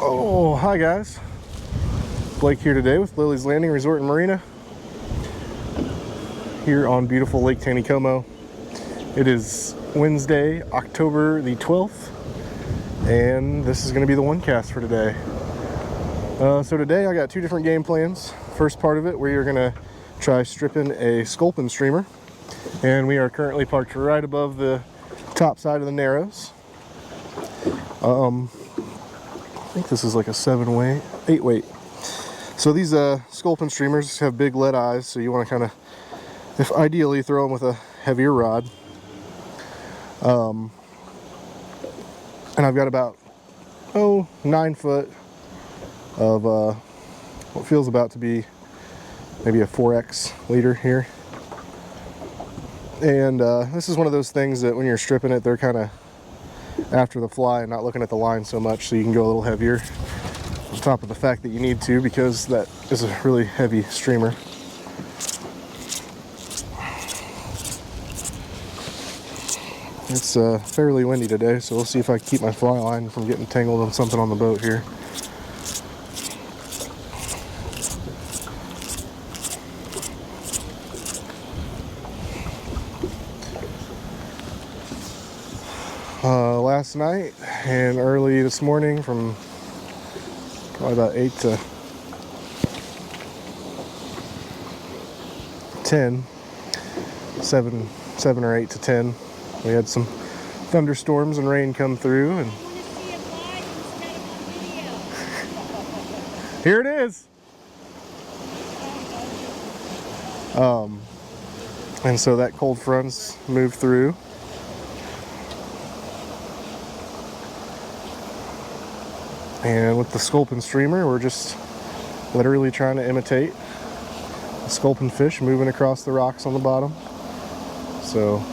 Oh, hi guys. Blake here today with Lilley's Landing Resort and Marina here on beautiful Lake Taneycomo. It is Wednesday, October the 12th, and this is going to be the one cast for today. So today I got two different game plans. First part of it, we are going to try stripping a sculpin streamer, and we are currently parked right above the top side of the Narrows. I think this is like a 8 weight. So these sculpin streamers have big lead eyes, so you want to kind of, if ideally, throw them with a heavier rod. And I've got about 9 foot of what feels about to be maybe a 4X leader here. And this is one of those things that when you're stripping it, they're kind of after the fly and not looking at the line so much, so you can go a little heavier on top of the fact that you need to, because that is a really heavy streamer. It's fairly windy today, so we'll see if I can keep my fly line from getting tangled on something on the boat here. Last night and early this morning, from probably about 8 to 10, 7 or 8 to 10, we had some thunderstorms and rain come through, and here it is. And so that cold front's moved through. And with the sculpin streamer, we're just literally trying to imitate a sculpin fish moving across the rocks on the bottom. So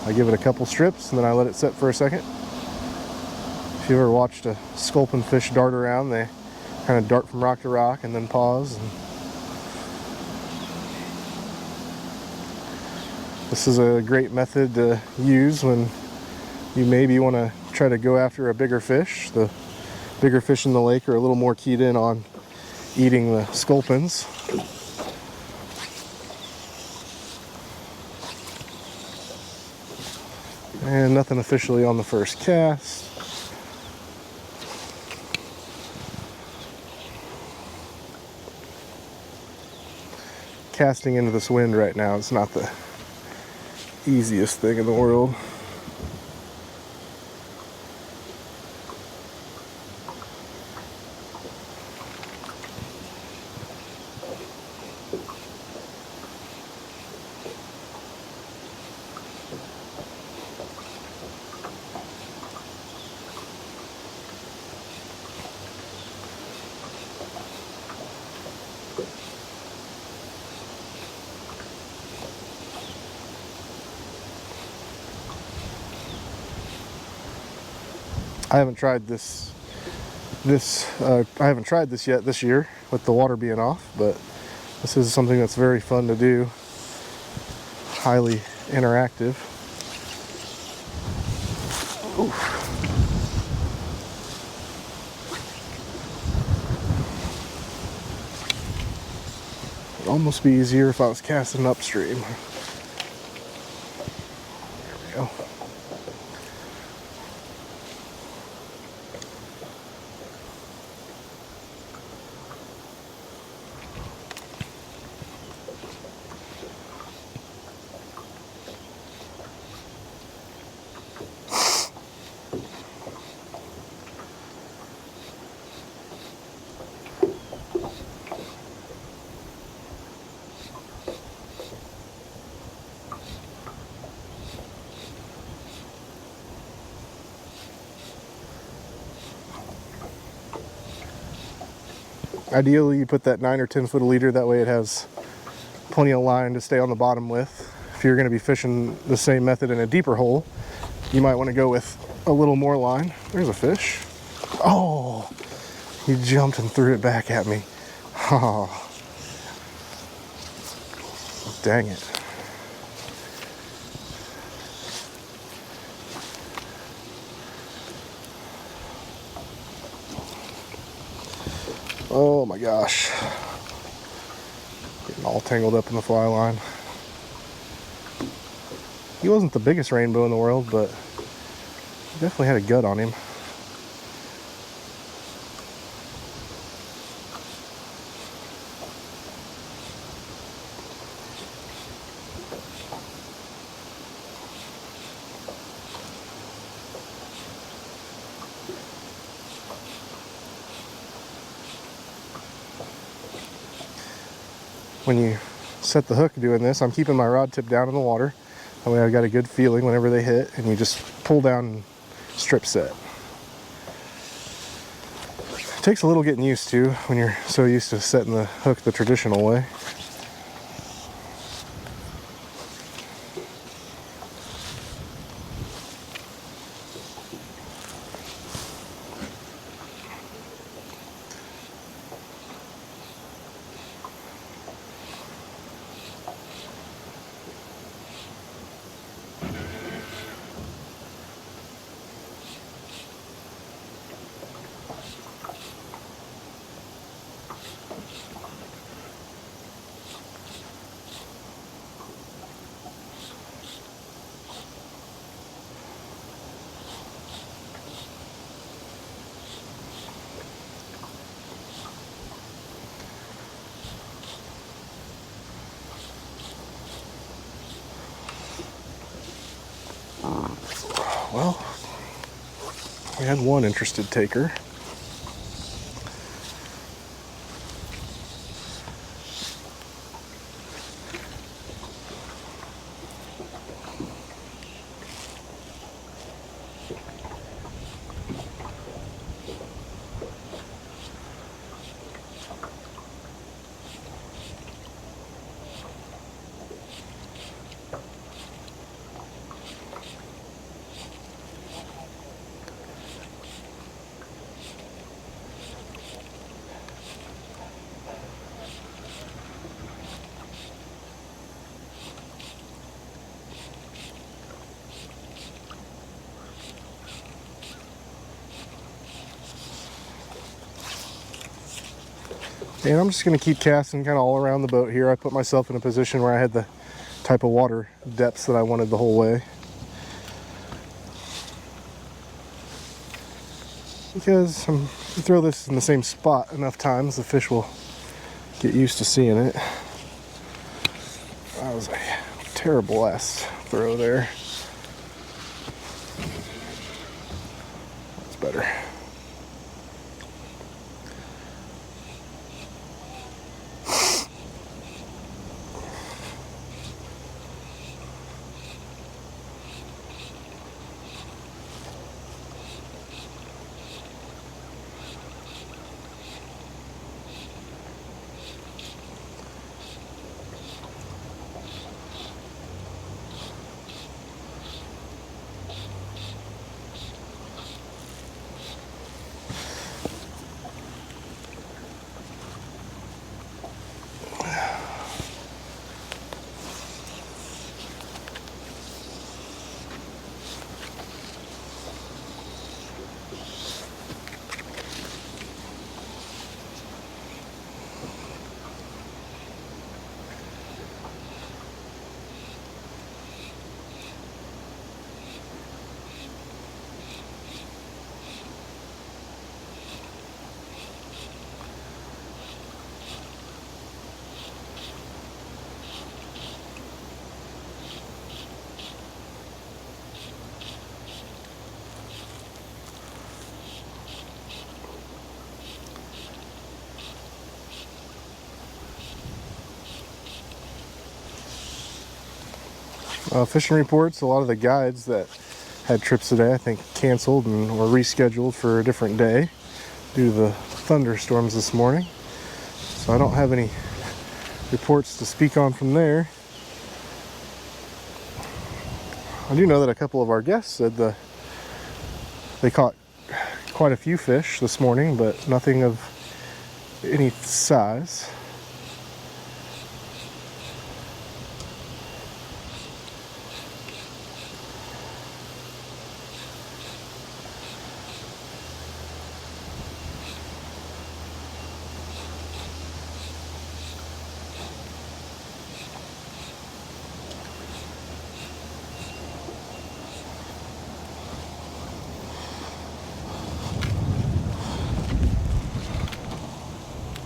I give it a couple strips and then I let it set for a second. If you ever watched a sculpin fish dart around, they kind of dart from rock to rock and then pause. And this is a great method to use when you maybe want to try to go after a bigger fish. The bigger fish in the lake are a little more keyed in on eating the sculpins. And nothing officially on the first cast. Casting into this wind right now, it's not the easiest thing in the world. I haven't tried this yet this year with the water being off, but this is something that's very fun to do, highly interactive. Oof. It'd almost be easier if I was casting upstream. There we go. Ideally, you put that 9 or 10 foot of leader, that way it has plenty of line to stay on the bottom with. If you're going to be fishing the same method in a deeper hole, you might want to go with a little more line. There's a fish. Oh, he jumped and threw it back at me. Oh, dang it. Oh my gosh. Getting all tangled up in the fly line. He wasn't the biggest rainbow in the world, but he definitely had a gut on him. When you set the hook doing this, I'm keeping my rod tip down in the water. That way I've got a good feeling whenever they hit, and you just pull down and strip set. It takes a little getting used to when you're so used to setting the hook the traditional way. Well, we had one interested taker. And I'm just going to keep casting kind of all around the boat here. I put myself in a position where I had the type of water depths that I wanted the whole way. Because you throw this in the same spot enough times, the fish will get used to seeing it. That was a terrible last throw there. That's better. Fishing reports, a lot of the guides that had trips today I think canceled and or rescheduled for a different day due to the thunderstorms this morning. So I don't have any reports to speak on from there. I do know that a couple of our guests said they caught quite a few fish this morning, but nothing of any size.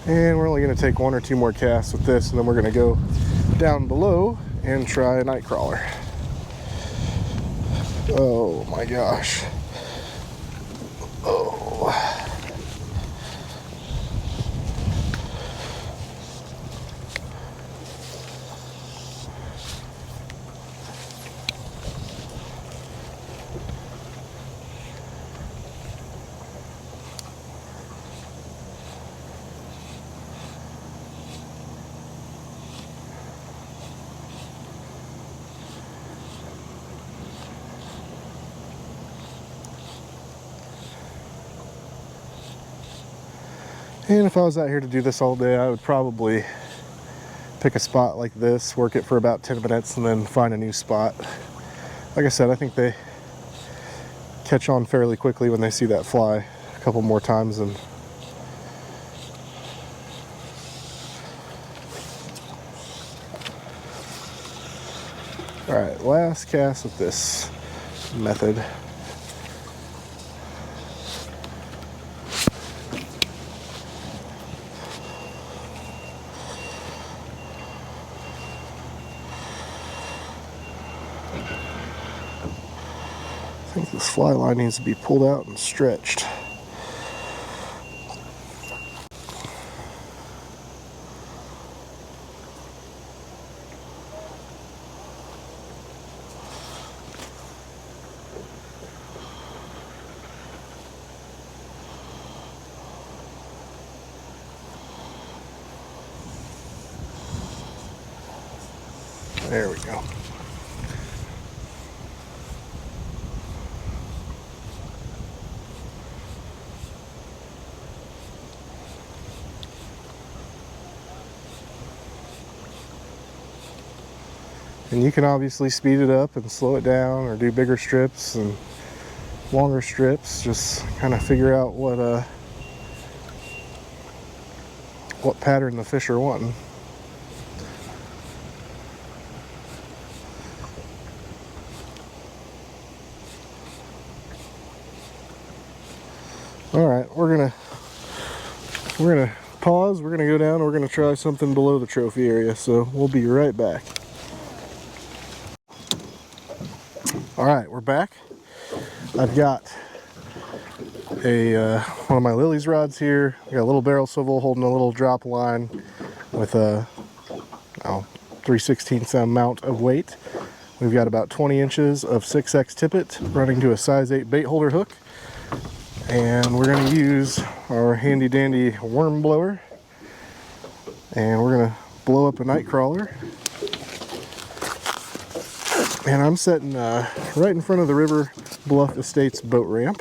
And we're only going to take 1 or 2 more casts with this, and then we're going to go down below and try a night crawler. Oh my gosh. Oh. And if I was out here to do this all day, I would probably pick a spot like this, work it for about 10 minutes, and then find a new spot. Like I said, I think they catch on fairly quickly when they see that fly a couple more times. And all right, last cast with this method. I think this fly line needs to be pulled out and stretched. There we go. And you can obviously speed it up and slow it down, or do bigger strips and longer strips. Just kind of figure out what pattern the fish are wanting. All right, we're gonna pause. We're gonna go down. We're gonna try something below the trophy area. So we'll be right back. All right, we're back. I've got a one of my Lilleys rods here. I got a little barrel swivel holding a little drop line with a 3/16 amount of weight. We've got about 20 inches of 6X tippet running to a size 8 bait holder hook, and we're going to use our handy dandy worm blower, and we're going to blow up a night crawler. And I'm sitting right in front of the River Bluff Estates boat ramp.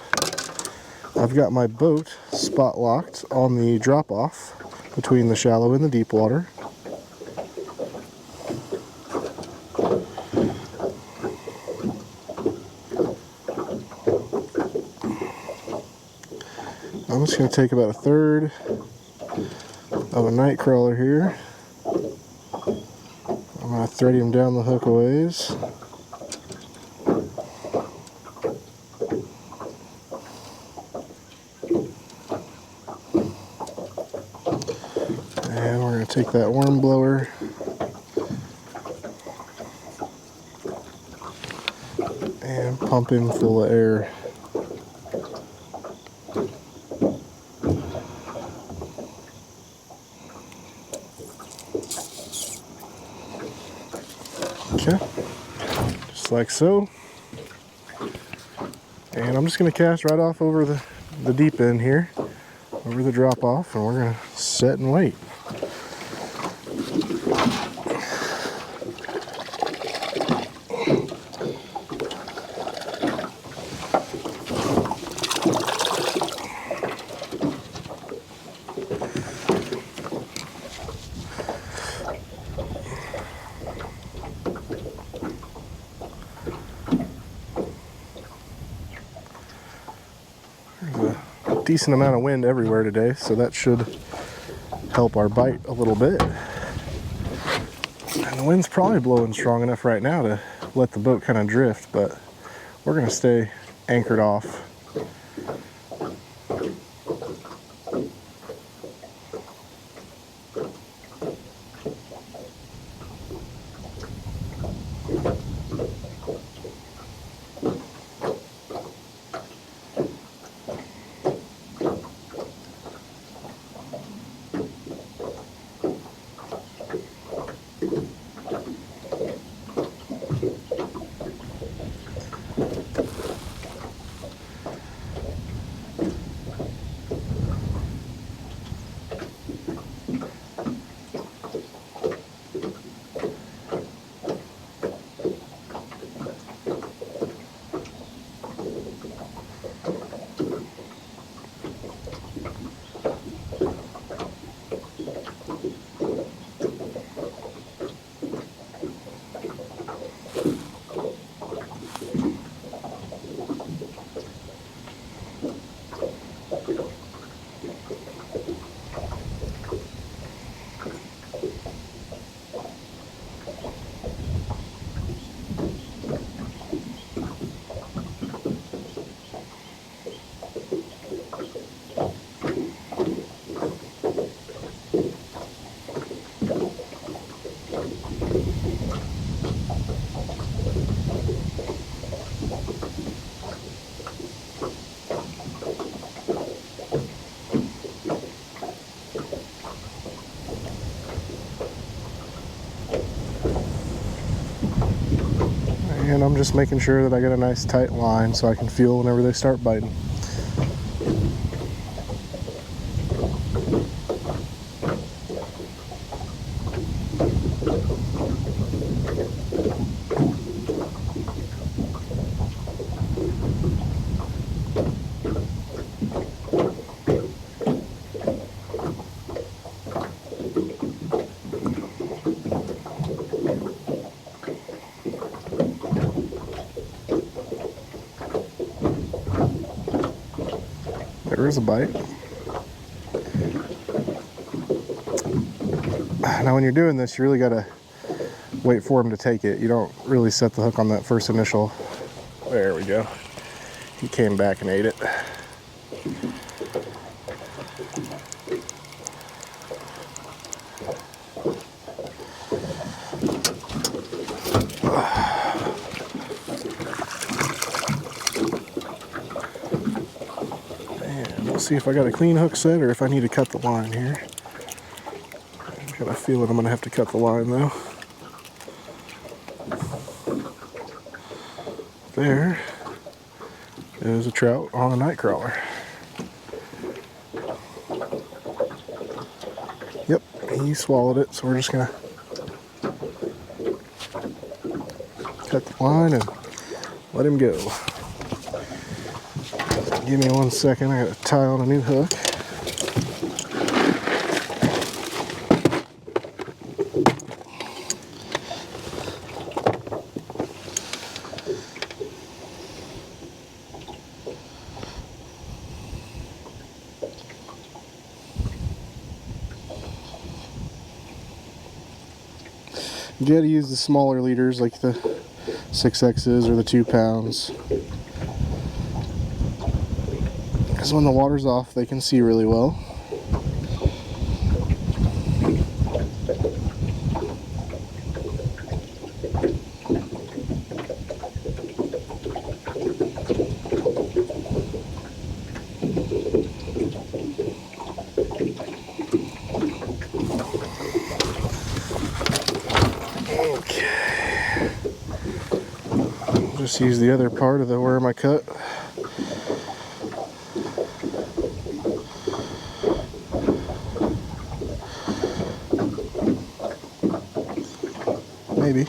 I've got my boat spot locked on the drop off between the shallow and the deep water. I'm just going to take about 1/3 of a night crawler here. I'm going to thread him down the hook a ways. And we're going to take that worm blower and pump him full of air. Okay, just like so. And I'm just going to cast right off over the deep end here, over the drop off, and we're going to set and wait. Decent amount of wind everywhere today, so that should help our bite a little bit. And the wind's probably blowing strong enough right now to let the boat kind of drift, but we're going to stay anchored off. And I'm just making sure that I get a nice tight line so I can feel whenever they start biting. There is a bite. Now when you're doing this, you really gotta wait for him to take it. You don't really set the hook on that first initial. There we go. He came back and ate it. See if I got a clean hook set or if I need to cut the line here. I got a feeling I'm gonna have to cut the line though. There is a trout on a night crawler. Yep, he swallowed it, so we're just gonna cut the line and let him go. Give me 1 second, I gotta tie on a new hook. You gotta use the smaller leaders like the 6X's or the 2 pounds. Because when the water's off, they can see really well. Okay. I'll just use the other part of the worm I cut. Maybe.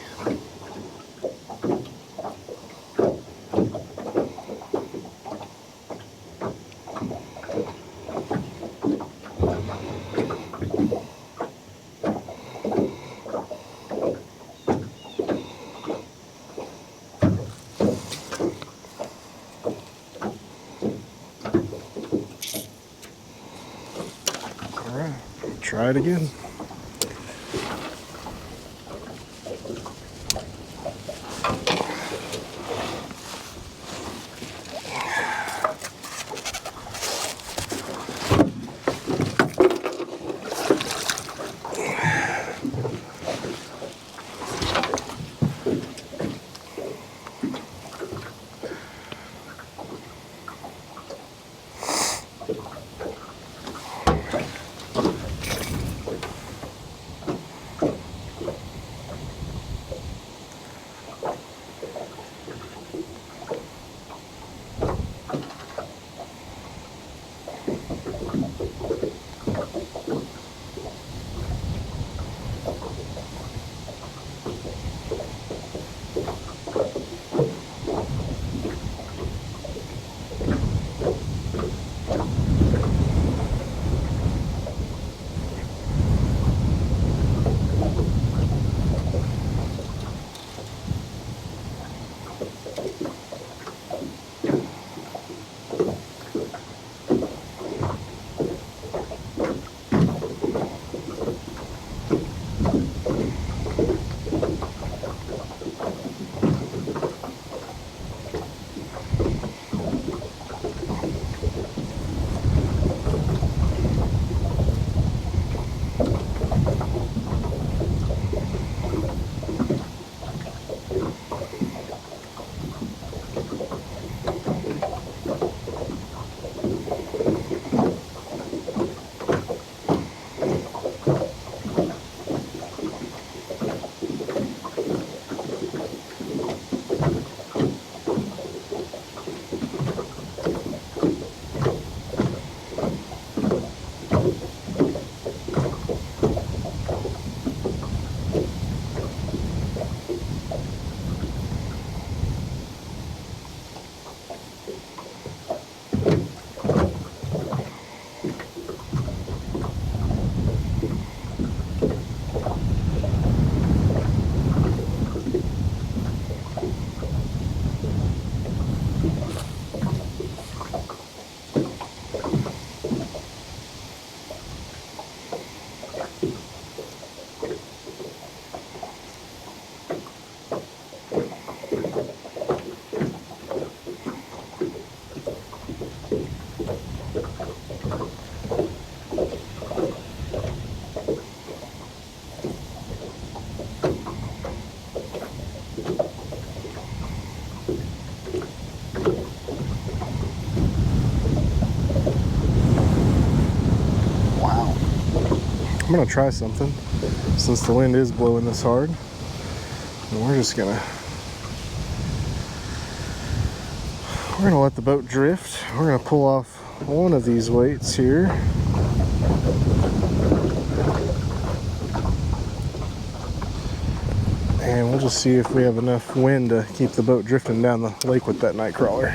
All right, try it again. gonna try something since the wind is blowing this hard. And we're gonna let the boat drift. We're gonna pull off one of these weights here. And we'll just see if we have enough wind to keep the boat drifting down the lake with that night crawler.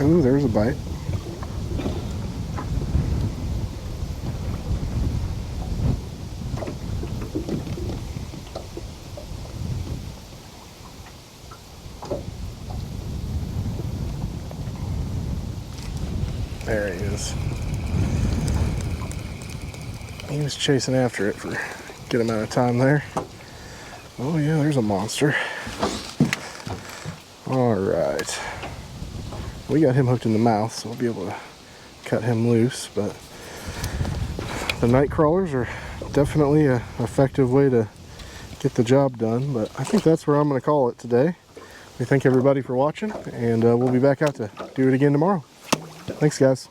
Ooh, there's a bite. There he is. He was chasing after it for a good amount of time there. Oh yeah, there's a monster. Alright. We got him hooked in the mouth, so we'll be able to cut him loose, but the night crawlers are definitely an effective way to get the job done, but I think that's where I'm going to call it today. We thank everybody for watching, and we'll be back out to do it again tomorrow. Thanks, guys.